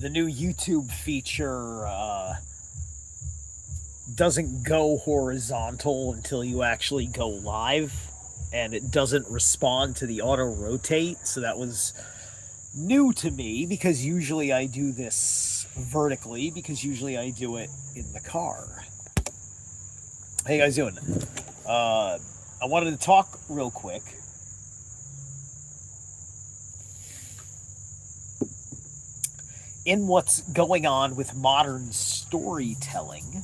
the new YouTube feature doesn't go horizontal until you actually go live, and it doesn't respond to the auto rotate. So that was new to me because usually I do this vertically because usually I do it in the car. How you guys doing? I wanted to talk real quick. In what's going on with modern storytelling,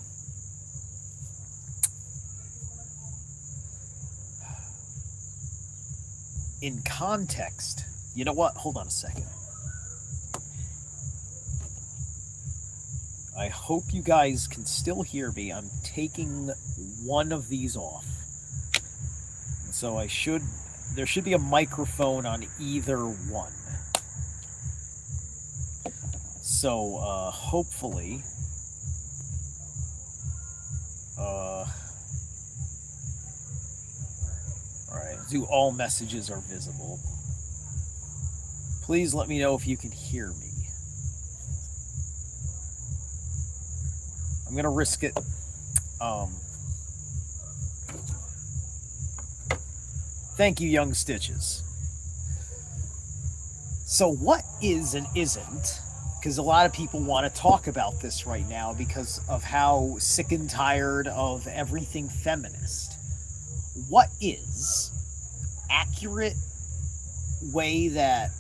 in context, you know what? Hold on a second. I hope you guys can still hear me. I'm taking one of these off. And so there should be a microphone on either one. So hopefully, all right, do all messages are visible. Please let me know if you can hear me. I'm gonna risk it. Thank you, Young Stitches. So what is and isn't, because a lot of people want to talk about this right now because of how sick and tired of everything feminist. What is accurate way that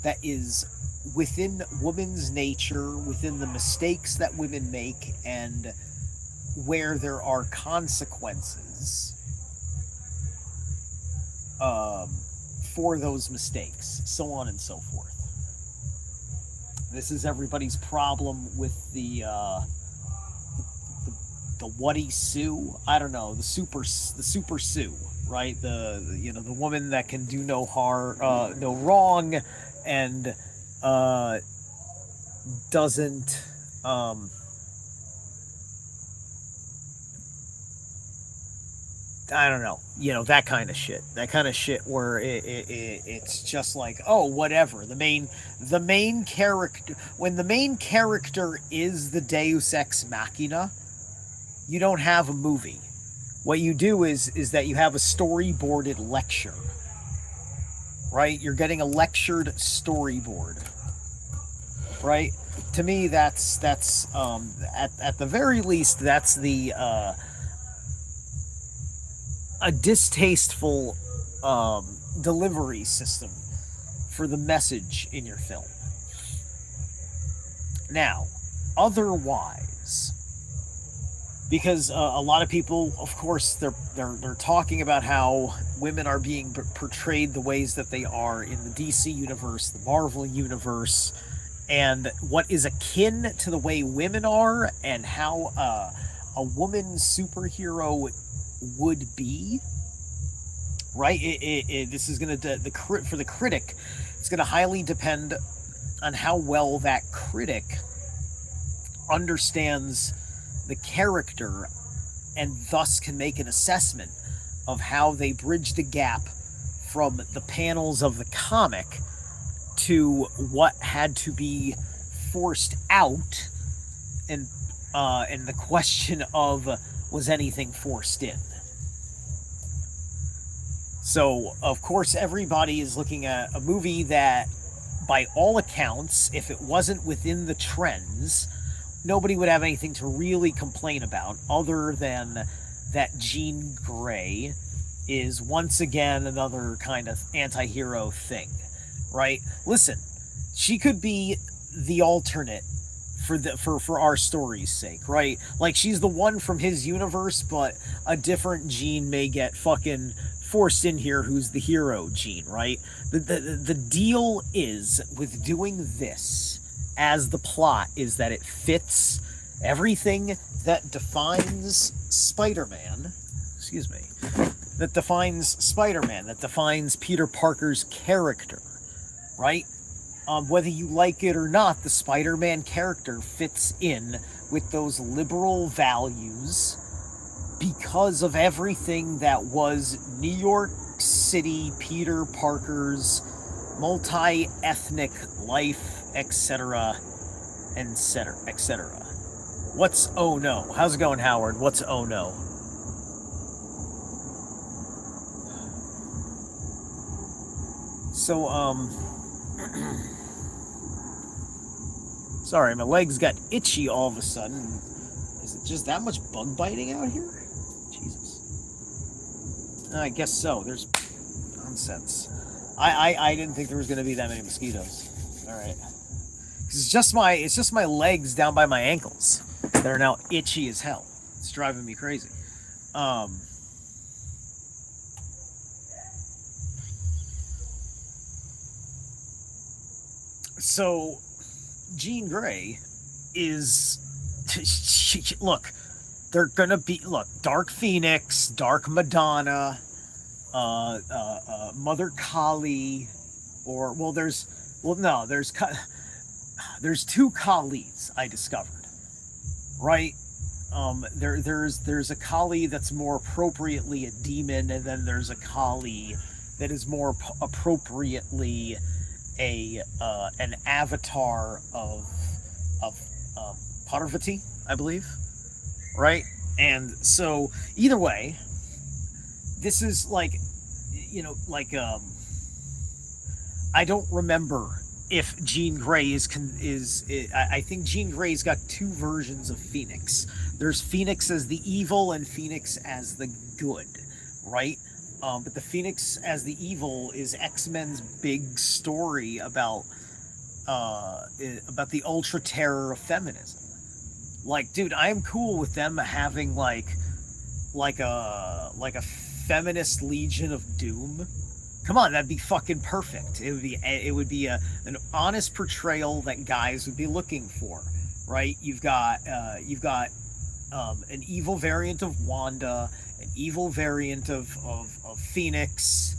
that is within women's nature, within the mistakes that women make, and where there are consequences for those mistakes, so on and so forth. This is everybody's problem with the Whatty Sue. I don't know, the super Sue, right? The woman that can do no harm, no wrong, and doesn't I don't know, that kind of shit. That kind of shit where it's just like, oh, whatever. The main character, when the main character is the Deus Ex Machina, you don't have a movie. What you do is that you have a storyboarded lecture, right? You're getting a lectured storyboard, right? To me, that's at the very least, that's the a distasteful delivery system for the message in your film. Now, otherwise, because a lot of people, of course, they're talking about how women are being portrayed the ways that they are in the DC universe, the Marvel universe, and what is akin to the way women are, and how a woman superhero would be, right? This is going to for the critic, it's going to highly depend on how well that critic understands the character and thus can make an assessment of how they bridge the gap from the panels of the comic to what had to be forced out, and the question of, was anything forced in? So, of course, everybody is looking at a movie that, by all accounts, if it wasn't within the trends, nobody would have anything to really complain about, other than that Jean Grey is once again another kind of anti-hero thing, right? Listen, she could be the alternate for our story's sake, right? Like, she's the one from his universe, but a different Jean may get fucking forced in here who's the hero Jean, right? The deal is with doing this as the plot is that it fits everything that defines Spider-Man, that defines Peter Parker's character, right? Whether you like it or not, the Spider-Man character fits in with those liberal values because of everything that was New York City Peter Parker's multi-ethnic life, etc., etc., etc. What's oh no? How's it going, Howard? What's oh no? So sorry, my legs got itchy all of a sudden. Is it just that much bug biting out here? Jesus. I guess so. There's nonsense. I didn't think there was going to be that many mosquitoes. All right. It's just my legs down by my ankles that are now itchy as hell. It's driving me crazy. Um, so Jean Grey is look, they're gonna be look, Dark Phoenix, Dark Madonna, Mother Kali, or well, there's two Kalis I discovered, right? There's a Kali that's more appropriately a demon, and then there's a Kali that is more appropriately a an avatar of Parvati, I believe, right? And so either way, this is like, like I don't remember if Jean Grey I think Jean Grey's got two versions of Phoenix. There's Phoenix as the evil and Phoenix as the good, right? But the Phoenix as the evil is X-Men's big story about the ultra terror of feminism. Like, dude, I'm cool with them having like a feminist Legion of Doom. Come on, that'd be fucking perfect. It would be an honest portrayal that guys would be looking for, right? You've got an evil variant of Wanda, an evil variant of Phoenix.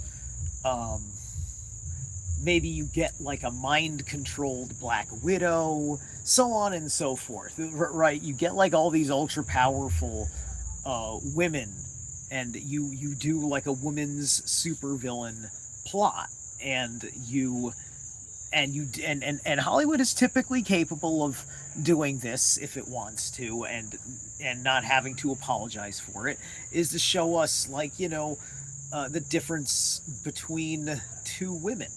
Maybe you get like a mind controlled Black Widow, so on and so forth, right? You get like all these ultra powerful women, and you do like a woman's supervillain plot, and Hollywood is typically capable of doing this if it wants to, and not having to apologize for it, is to show us the difference between two women,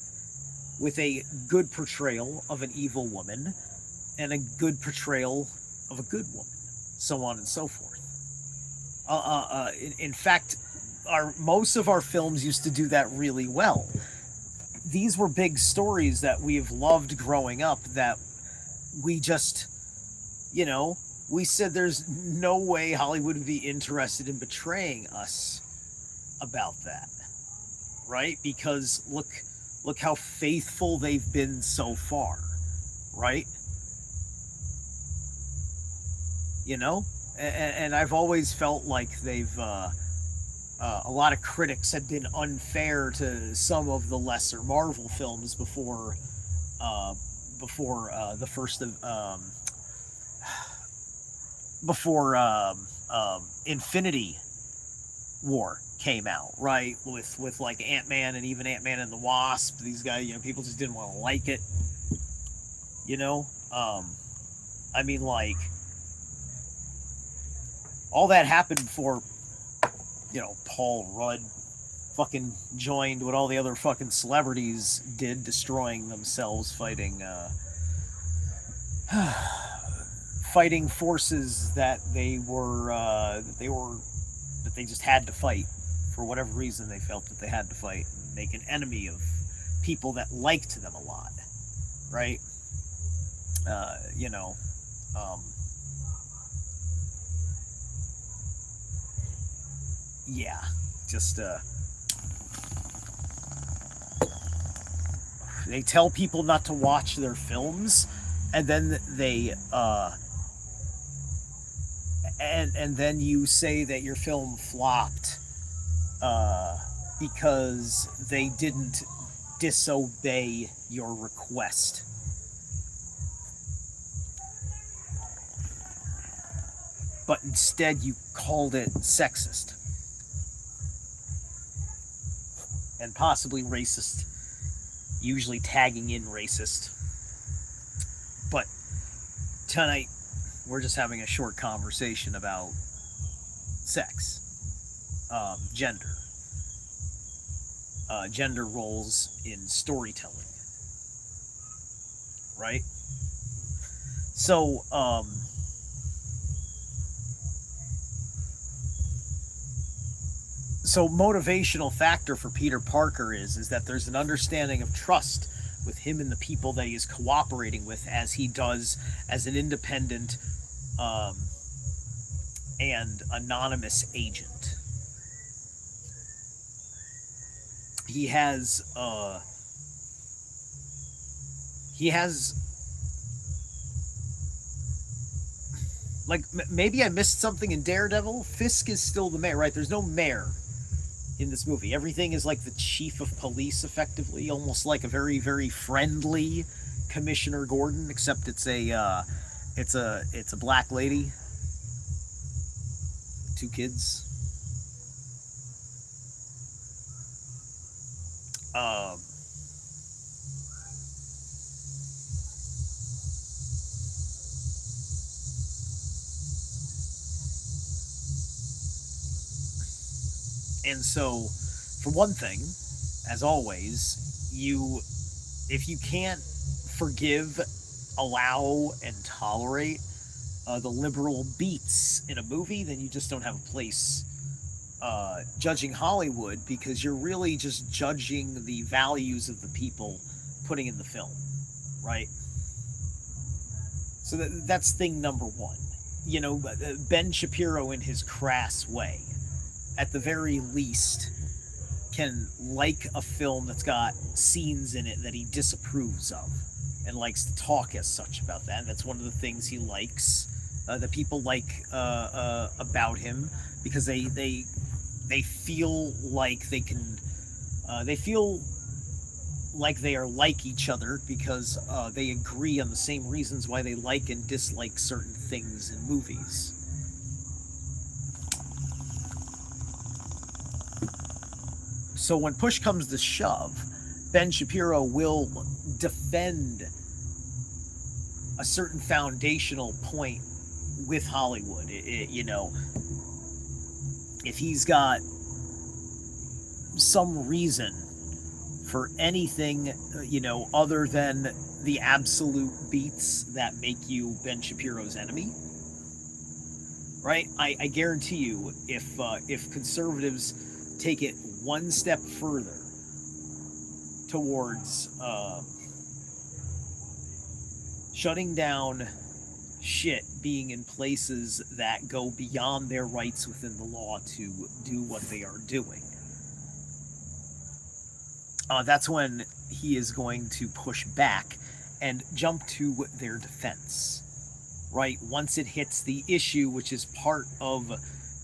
with a good portrayal of an evil woman and a good portrayal of a good woman, so on and so forth. In fact, most of our films used to do that really well. These were big stories that we've loved growing up, that we just, we said there's no way Hollywood would be interested in betraying us about that, right? Because look how faithful they've been so far, right? And I've always felt like they've a lot of critics had been unfair to some of the lesser Marvel films the first of before Infinity War came out, right? With like Ant-Man and even Ant-Man and the Wasp. These guys, people just didn't want to like it. I mean, like, all that happened before, Paul Rudd fucking joined what all the other fucking celebrities did, destroying themselves fighting fighting forces that they just had to fight for whatever reason. They felt that they had to fight and make an enemy of people that liked them a lot, right? Yeah, just they tell people not to watch their films, and then they and then you say that your film flopped because they didn't disobey your request. But instead you called it sexist and possibly racist usually tagging in racist. But tonight, we're just having a short conversation about sex, gender, gender roles in storytelling, right? So, so motivational factor for Peter Parker is that there's an understanding of trust with him and the people that he is cooperating with as he does as an independent um, and anonymous agent. He has he has like maybe I missed something in Daredevil. Fisk is still the mayor, right? There's no mayor in this movie. Everything is like the chief of police, effectively, almost like a very friendly Commissioner Gordon, except it's a black lady, two kids. Um, and so, for one thing, as always, you if you can't forgive, allow, and tolerate the liberal beats in a movie, then you just don't have a place judging Hollywood, because you're really just judging the values of the people putting in the film, right? So that's thing number one. Ben Shapiro, in his crass way, at the very least, can like a film that's got scenes in it that he disapproves of and likes to talk as such about that. And that's one of the things he likes, that people like about him, because they feel like they feel like they are like each other, because they agree on the same reasons why they like and dislike certain things in movies. So when push comes to shove, Ben Shapiro will defend a certain foundational point with Hollywood. If he's got some reason for anything, other than the absolute beats that make you Ben Shapiro's enemy, right? I guarantee you, if conservatives take it one step further towards shutting down shit being in places that go beyond their rights within the law to do what they are doing, that's when he is going to push back and jump to their defense, right? Once it hits the issue, which is part of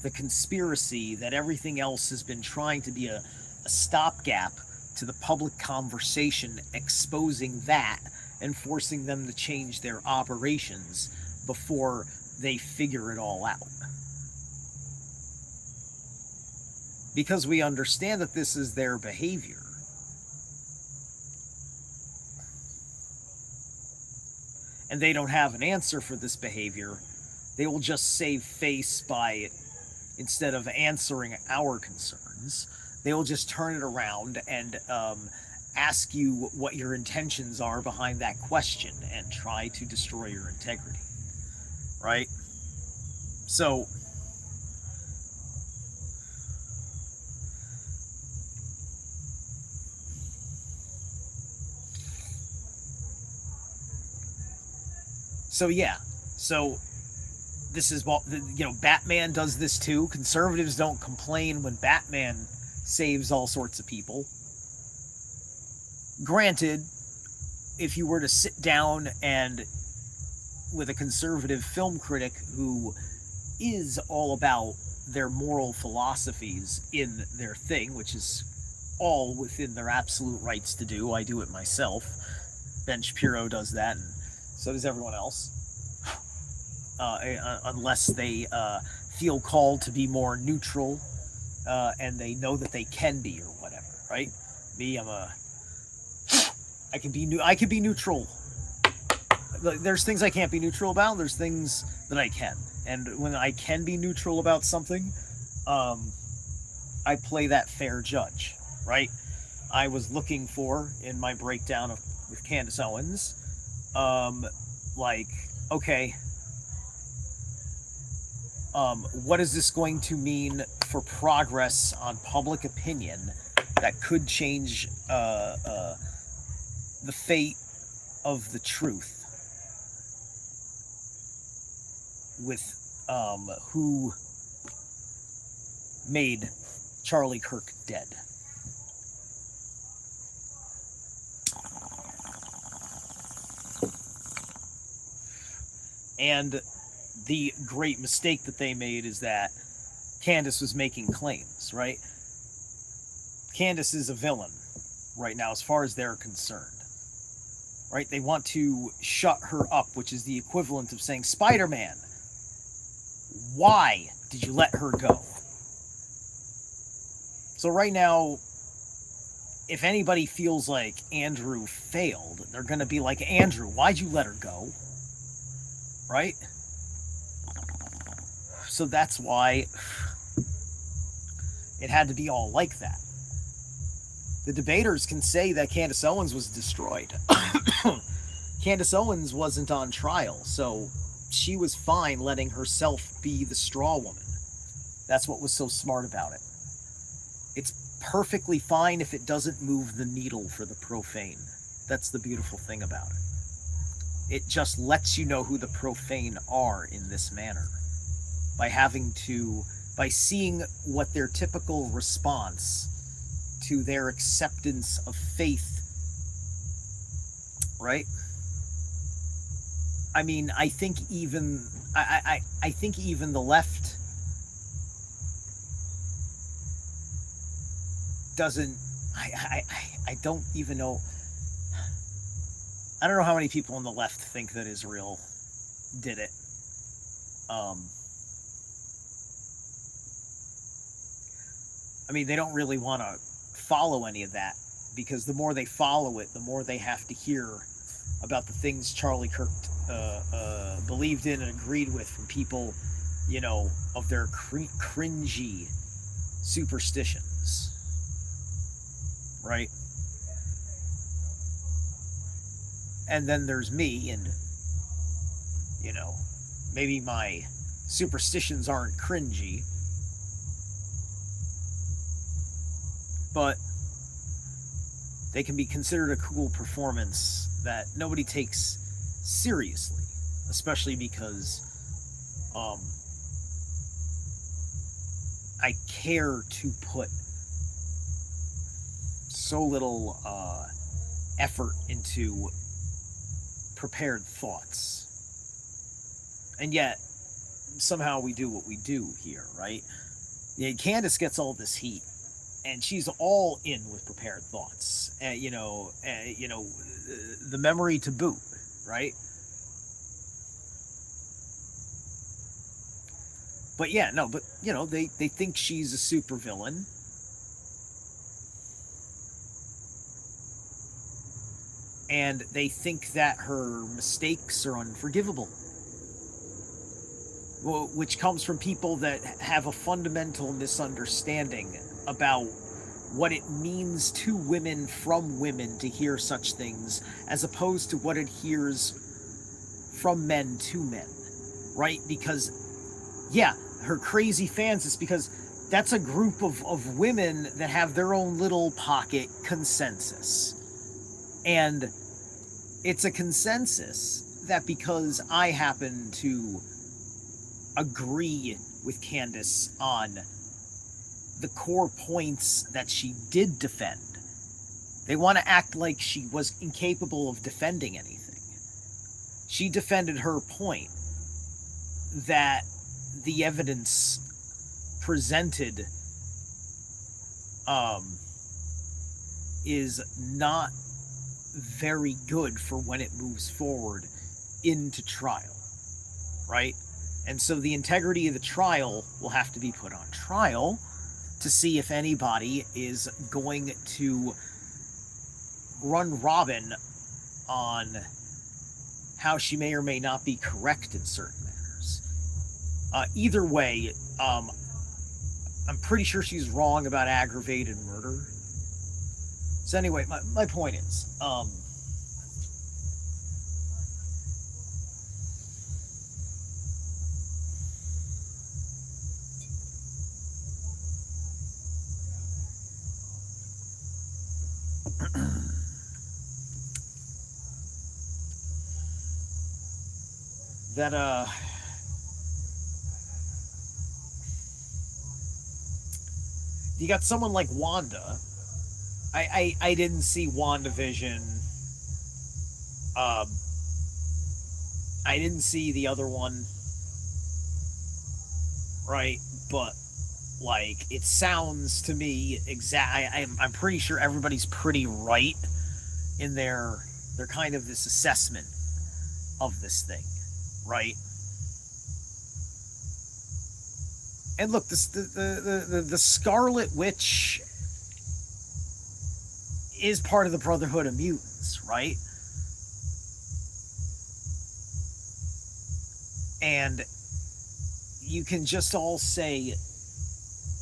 the conspiracy that everything else has been trying to be a stopgap to the public conversation, exposing that and forcing them to change their operations before they figure it all out. Because we understand that this is their behavior. And they don't have an answer for this behavior. They will just save face by, instead of answering our concerns, they will just turn it around and ask you what your intentions are behind that question and try to destroy your integrity, right? So, yeah. So this is what, Batman does this too. Conservatives don't complain when Batman saves all sorts of people. Granted, if you were to sit down and with a conservative film critic who is all about their moral philosophies in their thing, which is all within their absolute rights to do. I do it myself. Ben Shapiro does that, and so does everyone else. Unless they feel called to be more neutral, and they know that they can be, or whatever, right? Me, I'm a I can be neutral. There's things I can't be neutral about. There's things that I can, and when I can be neutral about something, um, I play that fair judge, right? I was looking for in my breakdown of with Candace Owens, um, like, okay, what is this going to mean for progress on public opinion that could change the fate of the truth with who made Charlie Kirk dead? And the great mistake that they made is that Candace was making claims, right? Candace is a villain right now, as far as they're concerned, right? They want to shut her up, which is the equivalent of saying, Spider Man, why did you let her go? So, right now, if anybody feels like Andrew failed, they're going to be like, Andrew, why'd you let her go? Right? So that's why it had to be all like that. The debaters can say that Candace Owens was destroyed. Candace Owens wasn't on trial, so she was fine letting herself be the straw woman. That's what was so smart about it. It's perfectly fine if it doesn't move the needle for the profane. That's the beautiful thing about it. It just lets you know who the profane are in this manner. By seeing what their typical response to their acceptance of faith, right? I mean, I think even I think even the left doesn't. I don't even know. I don't know how many people on the left think that Israel did it. Um, I mean, they don't really want to follow any of that because the more they follow it, the more they have to hear about the things Charlie Kirk believed in and agreed with from people, of their cringy superstitions, right? And then there's me, and you know, maybe my superstitions aren't cringy, but they can be considered a cool performance that nobody takes seriously, especially because I care to put so little effort into prepared thoughts. And yet, somehow we do what we do here, right? Yeah, Candace gets all this heat, and she's all in with prepared thoughts. The memory to boot, right? But yeah, no, but they think she's a supervillain. And they think that her mistakes are unforgivable. Which comes from people that have a fundamental misunderstanding about what it means to women from women to hear such things, as opposed to what it hears from men to men, right? Because, yeah, her crazy fans is because that's a group of women that have their own little pocket consensus. And it's a consensus that because I happen to agree with Candace on the core points that she did defend, they want to act like she was incapable of defending anything. She defended her point that the evidence presented is not very good for when it moves forward into trial, right? And so the integrity of the trial will have to be put on trial to see if anybody is going to run robin on how she may or may not be correct in certain matters. Either way, I'm pretty sure she's wrong about aggravated murder. So anyway, my point is, that you got someone like Wanda. I didn't see WandaVision. Um, I didn't see the other one, right? But like, it sounds to me exact. I'm pretty sure everybody's pretty right in their kind of this assessment of this thing, right? And look, this the Scarlet Witch is part of the Brotherhood of Mutants, right? And you can just all say,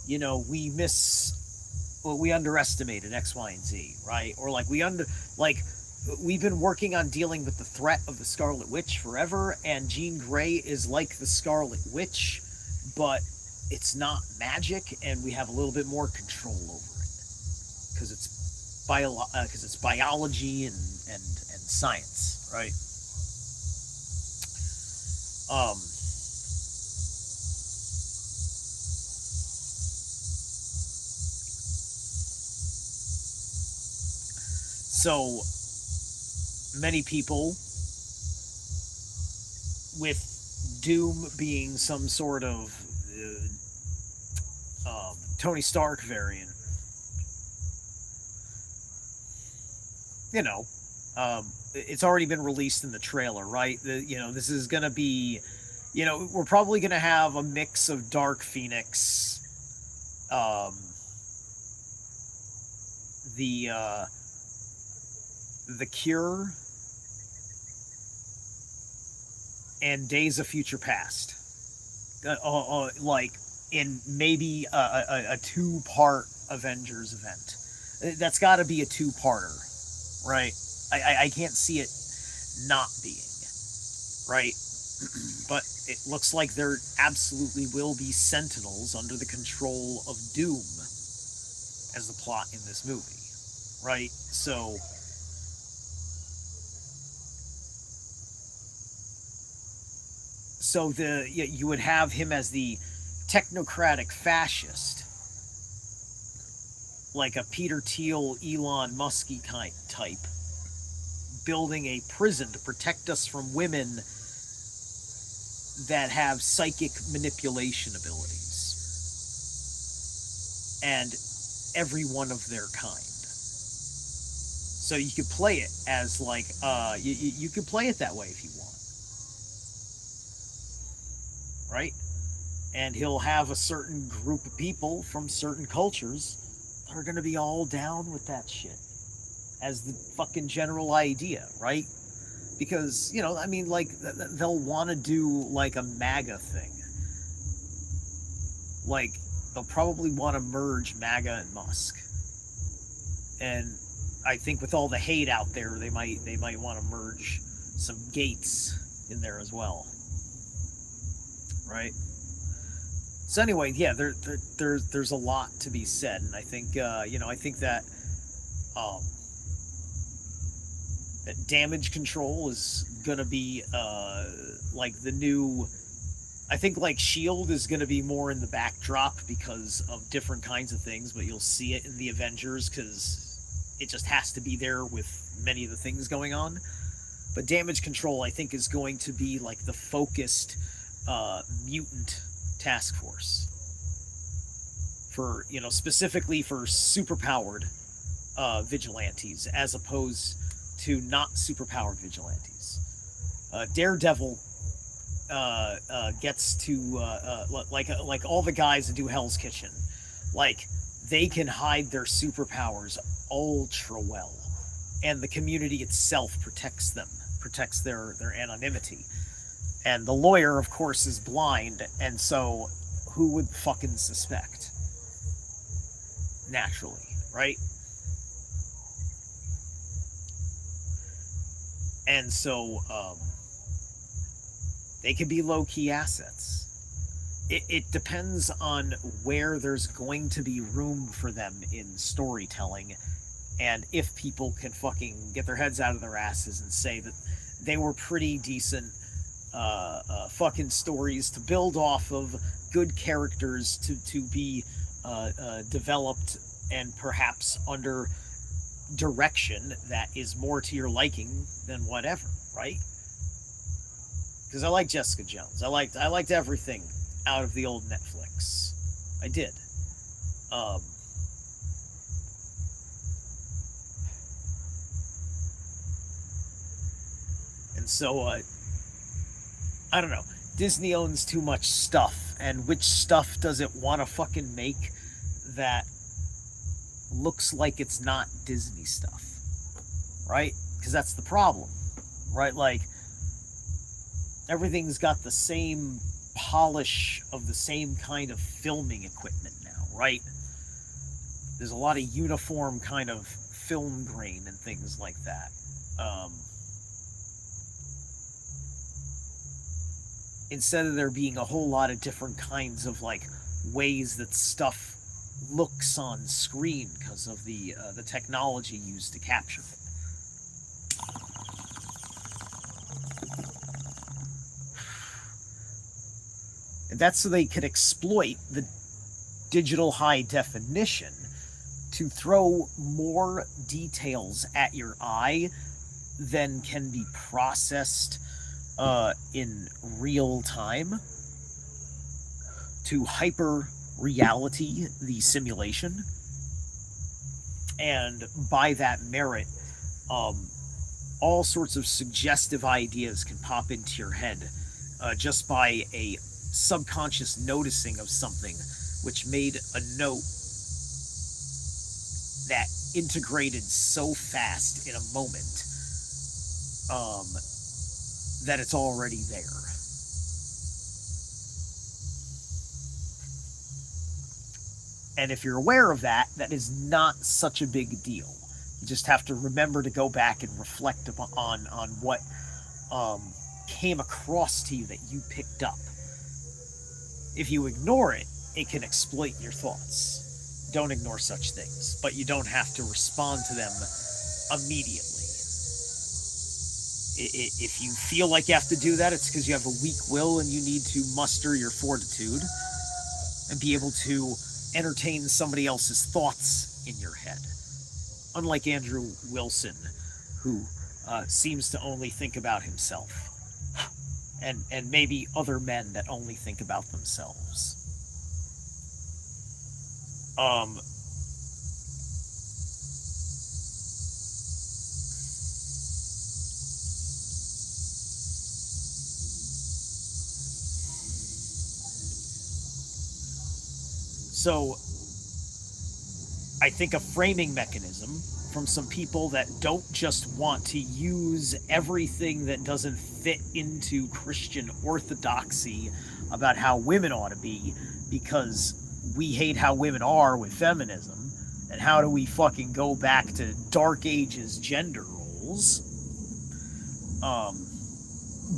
we underestimated X, Y, and Z, right? Or like we've been working on dealing with the threat of the Scarlet Witch forever, and Jean Grey is like the Scarlet Witch, but it's not magic, and we have a little bit more control over it because it's biology and science, right? Um, so many people with Doom being some sort of Tony Stark variant, you know, it's already been released in the trailer, right? This is going to be, we're probably going to have a mix of Dark Phoenix, um, the the Cure, and Days of Future Past, like in maybe a two-part Avengers event. That's got to be a two-parter, right? I can't see it not being, right? But it looks like there absolutely will be Sentinels under the control of Doom as the plot in this movie, right? So you would have him as the technocratic fascist, like a Peter Thiel, Elon Musky kind type, building a prison to protect us from women that have psychic manipulation abilities, and every one of their kind. So you could play it as like you could play it that way if you want, right? And he'll have a certain group of people from certain cultures that are going to be all down with that shit as the fucking general idea, right? Because, I mean, like, they'll want to do like a MAGA thing. Like, they'll probably want to merge MAGA and Musk. And I think with all the hate out there, they might want to merge some Gates in there as well, right? So anyway, yeah, there's a lot to be said, and I think I think that um, damage control is gonna be like the new. I think like Shield is gonna be more in the backdrop because of different kinds of things, but you'll see it in the Avengers because it just has to be there with many of the things going on. But damage control, I think, is going to be like the focused mutant task force for specifically for superpowered vigilantes as opposed to not superpowered vigilantes. Daredevil gets to like all the guys that do Hell's Kitchen, like they can hide their superpowers ultra well, and the community itself protects them, protects their anonymity. And the lawyer, of course, is blind, and so who would fucking suspect? Naturally, right? And so they can be low key assets. It depends on where there's going to be room for them in storytelling, and if people can fucking get their heads out of their asses and say that they were pretty decent fucking stories to build off of, good characters to be developed, and perhaps under direction that is more to your liking than whatever, right? Because I like Jessica Jones. I liked everything out of the old Netflix. I did. Um, and so I don't know. Disney owns too much stuff, and which stuff does it want to fucking make that looks like it's not Disney stuff, right? Because that's the problem, right? Like everything's got the same polish of the same kind of filming equipment now, right? There's a lot of uniform kind of film grain and things like that. Um, Instead of there being a whole lot of different kinds of like ways that stuff looks on screen because of the technology used to capture it. And that's so they could exploit the digital high definition to throw more details at your eye than can be processed in real time to hyper reality the simulation. And by that merit, um, all sorts of suggestive ideas can pop into your head just by a subconscious noticing of something which made a note that integrated so fast in a moment um, that it's already there. And if you're aware of that, that is not such a big deal. You just have to remember to go back and reflect on what um, came across to you that you picked up. If you ignore it, it can exploit your thoughts. Don't ignore such things, but you don't have to respond to them immediately. If you feel like you have to do that, it's because you have a weak will and you need to muster your fortitude and be able to entertain somebody else's thoughts in your head. Unlike Andrew Wilson, who seems to only think about himself, and maybe other men that only think about themselves. Um, so I think a framing mechanism from some people that don't just want to use everything that doesn't fit into Christian orthodoxy about how women ought to be because we hate how women are with feminism, and how do we fucking go back to dark ages gender roles, um,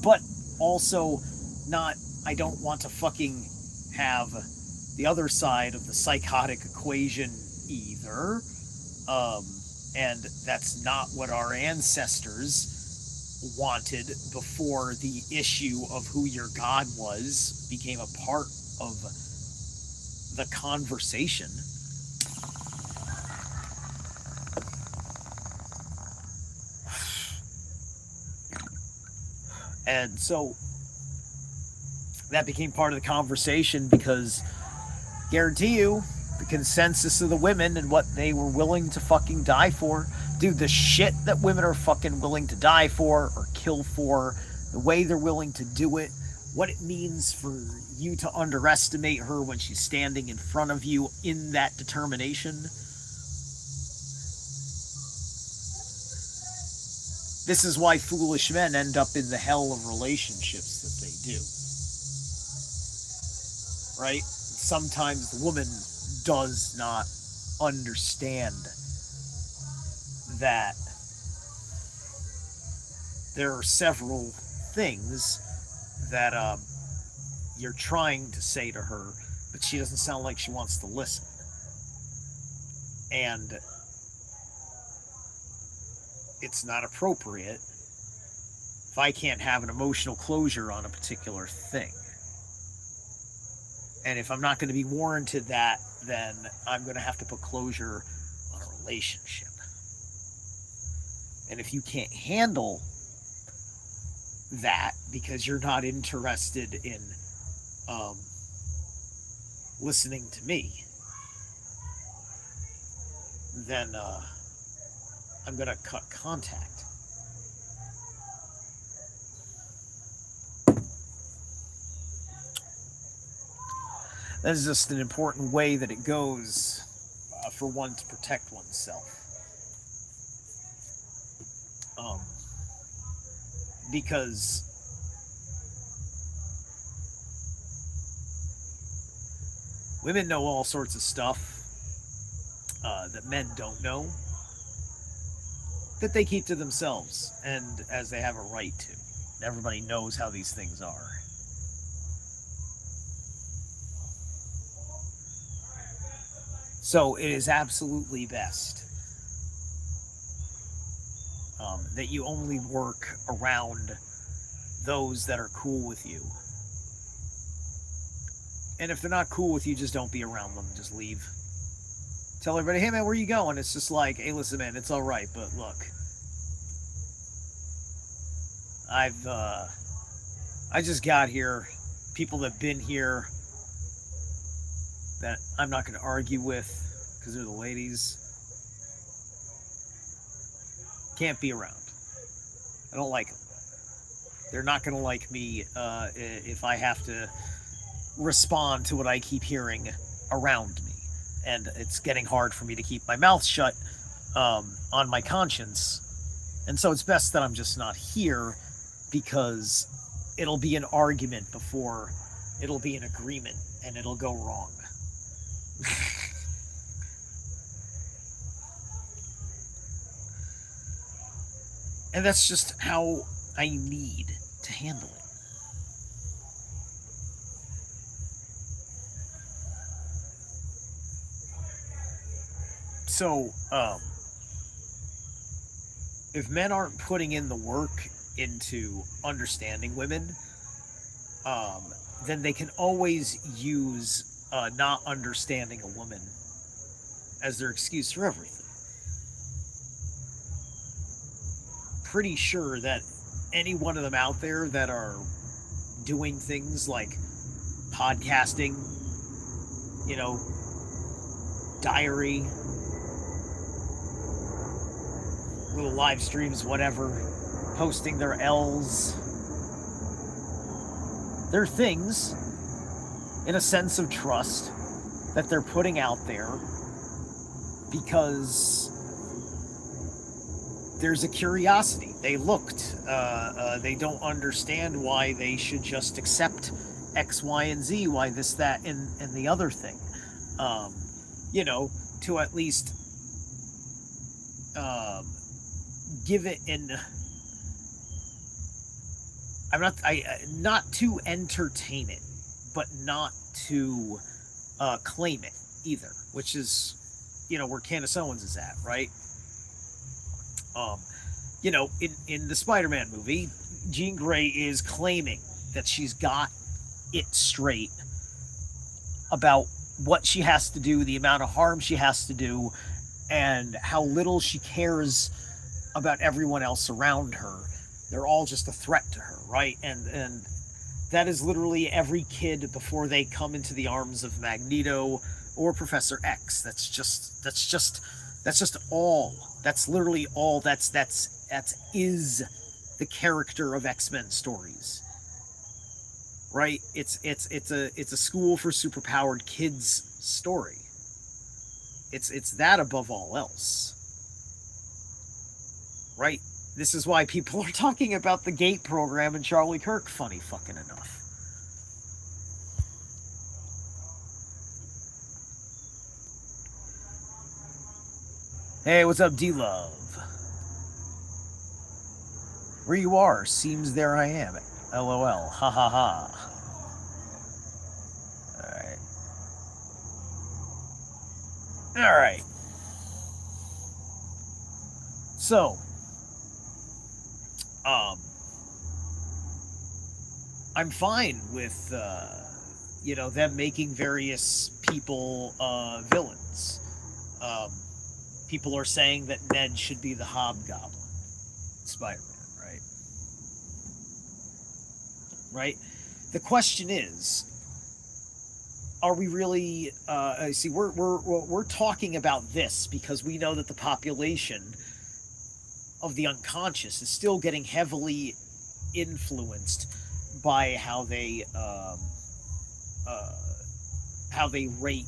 but also not, I don't want to fucking have the other side of the psychotic equation either. Um, and that's not what our ancestors wanted before the issue of who your God was became a part of the conversation. And so that became part of the conversation because, guarantee you, the consensus of the women and what they were willing to fucking die for. Dude, the shit that women are fucking willing to die for or kill for, the way they're willing to do it, what it means for you to underestimate her when she's standing in front of you in that determination. This is why foolish men end up in the hell of relationships that they do, right? Sometimes the woman does not understand that there are several things that you're trying to say to her, but she doesn't sound like she wants to listen. And it's not appropriate if I can't have an emotional closure on a particular thing. And if I'm not going to be warranted that, then I'm going to have to put closure on a relationship. And if you can't handle that because you're not interested in um, listening to me, then I'm going to cut contact. That is just an important way that it goes for one to protect oneself. Um, because women know all sorts of stuff that men don't know, that they keep to themselves, and as they have a right to. Everybody knows how these things are. So it is absolutely best that you only work around those that are cool with you. And if they're not cool with you, just don't be around them. Just leave. Tell everybody, hey man, where you going? It's just like, hey, listen, man, it's all right, but look, I just got here. People that've been here that I'm not going to argue with because they're the ladies. Can't be around. I don't like them. They're not going to like me if I have to respond to what I keep hearing around me. And it's getting hard for me to keep my mouth shut on my conscience. And so it's best that I'm just not here because it'll be an argument before it'll be an agreement and it'll go wrong. And that's just how I need to handle it. So, if men aren't putting in the work into understanding women, um, then they can always use not understanding a woman as their excuse for everything. Pretty sure that any one of them out there that are doing things like podcasting, you know, diary, little live streams, whatever, posting their L's. They're things in a sense of trust that they're putting out there because there's a curiosity. They looked. They don't understand why they should just accept X, Y, and Z, why this, that, and the other thing. Um, to at least um, give it an. Not to entertain it, but not to claim it either, which is, where Candace Owens is at, right? Um, in the Spider-Man movie, Jean Grey is claiming that she's got it straight about what she has to do, the amount of harm she has to do, and how little she cares about everyone else around her. They're all just a threat to her, right? And that is literally every kid before they come into the arms of Magneto or Professor X. That's just all. That's literally all. That's is the character of X-Men stories, right? It's a school for superpowered kids story. It's that above all else, right? This is why people are talking about the GATE program and Charlie Kirk, funny fucking enough. Hey, what's up, D Love? Where you are seems there I am. LOL. Ha ha ha. Alright. Alright. So, um, I'm fine with, them making various people villains. Um, People are saying that Ned should be the Hobgoblin, Spider-Man, right? Right. The question is, are we really? See, we're talking about this because we know that the population of the unconscious is still getting heavily influenced by uh, how they rate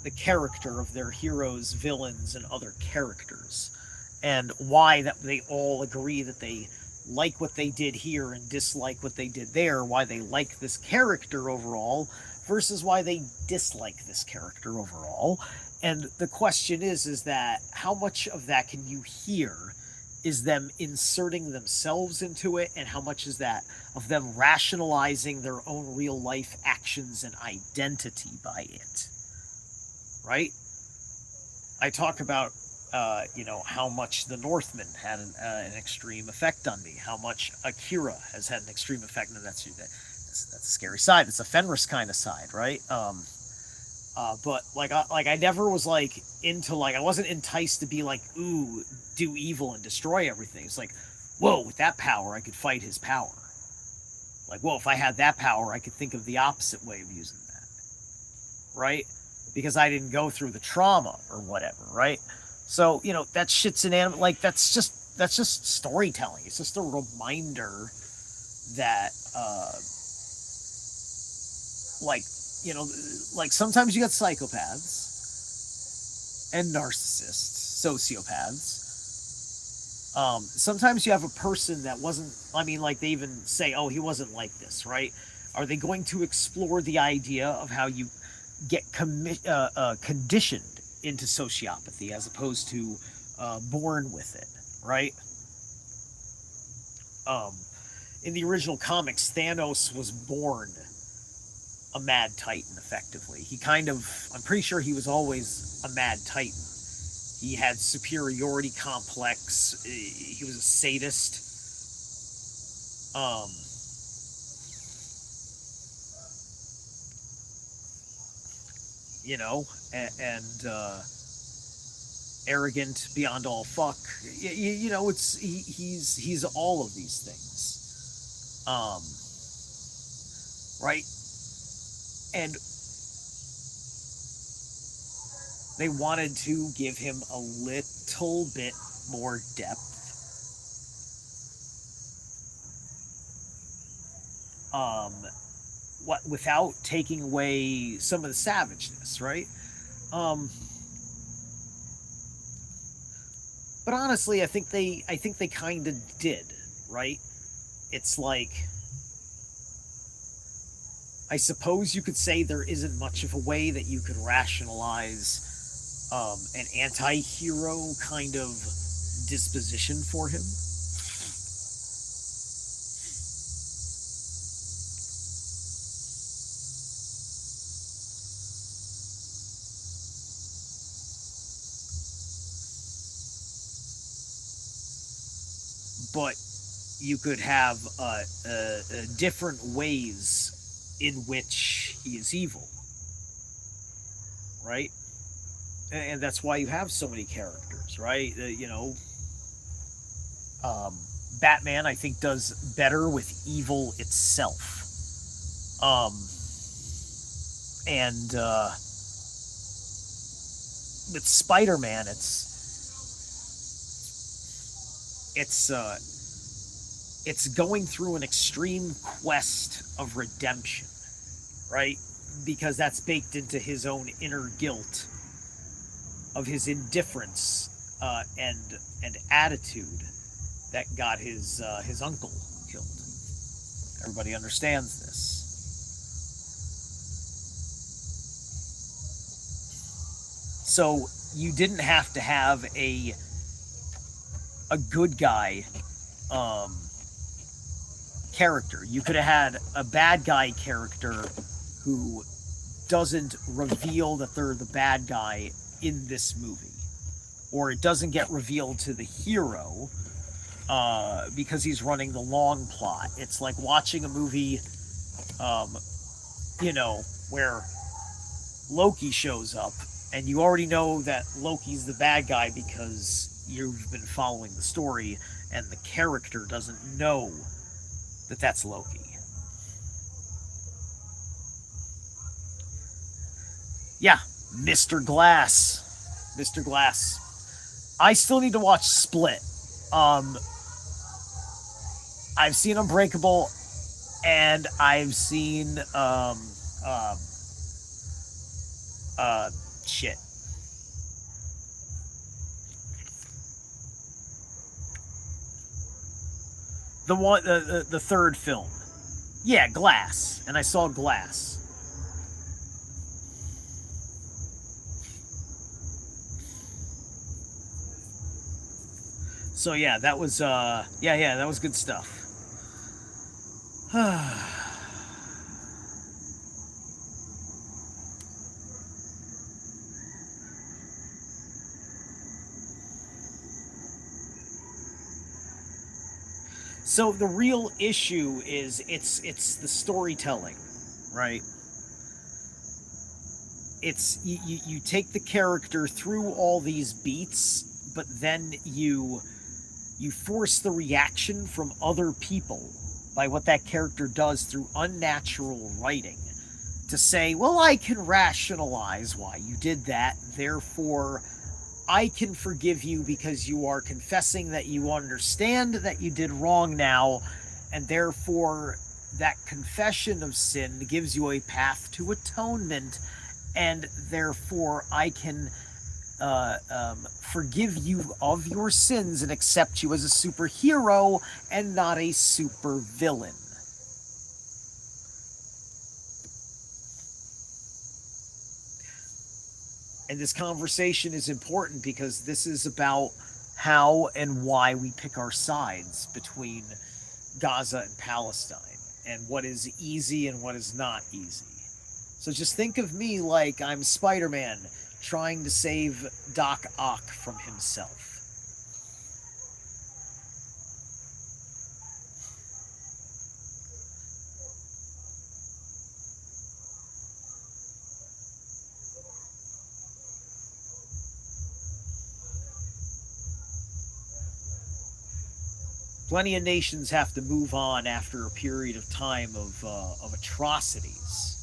the character of their heroes, villains, and other characters, and why that they all agree that they like what they did here and dislike what they did there, why they like this character overall versus why they dislike this character overall. And the question is that how much of that can you hear is them inserting themselves into it, and how much is that of them rationalizing their own real life actions and identity by it, right? I talk about, how much the Northman had an extreme effect on me, how much Akira has had an extreme effect, and that's a scary side. It's a Fenris kind of side, right? But I never was like into like I wasn't enticed to be like, ooh, do evil and destroy everything. It's like, whoa, with that power, I could fight his power. Like, whoa, if I had that power, I could think of the opposite way of using that, right? Because I didn't go through the trauma or whatever, right? So that shit's an anime. Like that's just storytelling. It's just a reminder that like you know like sometimes you got psychopaths and narcissists, sociopaths. Sometimes you have a person that wasn't. I mean, like they even say, "Oh, he wasn't like this," right? Are they going to explore the idea of how you get conditioned into sociopathy as opposed to born with it, right? Um, in the original comics, Thanos was born a mad titan, effectively. I'm pretty sure he was always a mad titan. He had superiority complex. He was a sadist. Um, and arrogant beyond all fuck. He's all of these things, right? And they wanted to give him a little bit more depth, um, what without taking away some of the savageness, right? Um, but honestly, I think they kind of did, right? It's like I suppose you could say there isn't much of a way that you could rationalize an anti-hero kind of disposition for him. But you could have different ways in which he is evil, right? And that's why you have so many characters, right? Um, Batman, I think, does better with evil itself. Um, and with Spider-Man, it's it's going through an extreme quest of redemption, right? Because that's baked into his own inner guilt of his indifference and attitude that got his uncle killed. Everybody understands this. So you didn't have to have a good guy um, character. You could have had a bad guy character who doesn't reveal that they're the bad guy in this movie, or it doesn't get revealed to the hero because he's running the long plot. It's like watching a movie, um, where Loki shows up, and you already know that Loki's the bad guy because you've been following the story, and the character doesn't know that that's Loki. Yeah, Mr. Glass. Mr. Glass. I still need to watch Split. Um, I've seen Unbreakable, and I've seen uh, uh, shit. The third film. Yeah, Glass, and I saw Glass. So yeah, that was that was good stuff. So the real issue is it's the storytelling, right? It's you take the character through all these beats, but then you force the reaction from other people by what that character does through unnatural writing to say, well, I can rationalize why you did that, therefore I can forgive you because you are confessing that you understand that you did wrong now, and therefore that confession of sin gives you a path to atonement, and therefore I can forgive you of your sins and accept you as a superhero and not a supervillain. And this conversation is important because this is about how and why we pick our sides between Gaza and Palestine, and what is easy and what is not easy. So just think of me like I'm Spider Man trying to save Doc Ock from himself. Plenty of nations have to move on after a period of time of atrocities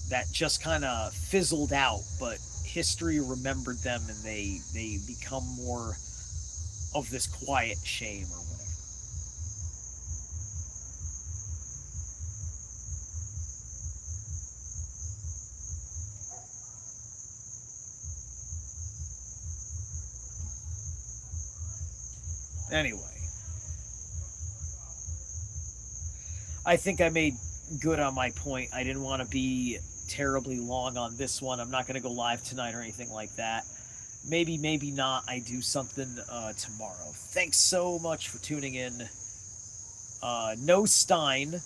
that just kind of fizzled out, but history remembered them, and they become more of this quiet shame or whatever. Anyway, I think I made good on my point. I didn't want to be terribly long on this one. I'm not going to go live tonight or anything like that. Maybe, maybe not. I do something tomorrow. Thanks so much for tuning in. No Stein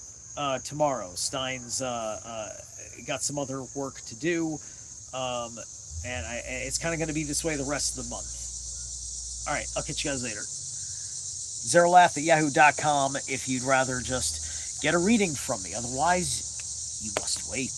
tomorrow. Stein's got some other work to do, um, and it's kind of going to be this way the rest of the month. All right, I'll catch you guys later. Zerolath at yahoo.com if you'd rather just get a reading from me. Otherwise, you must wait.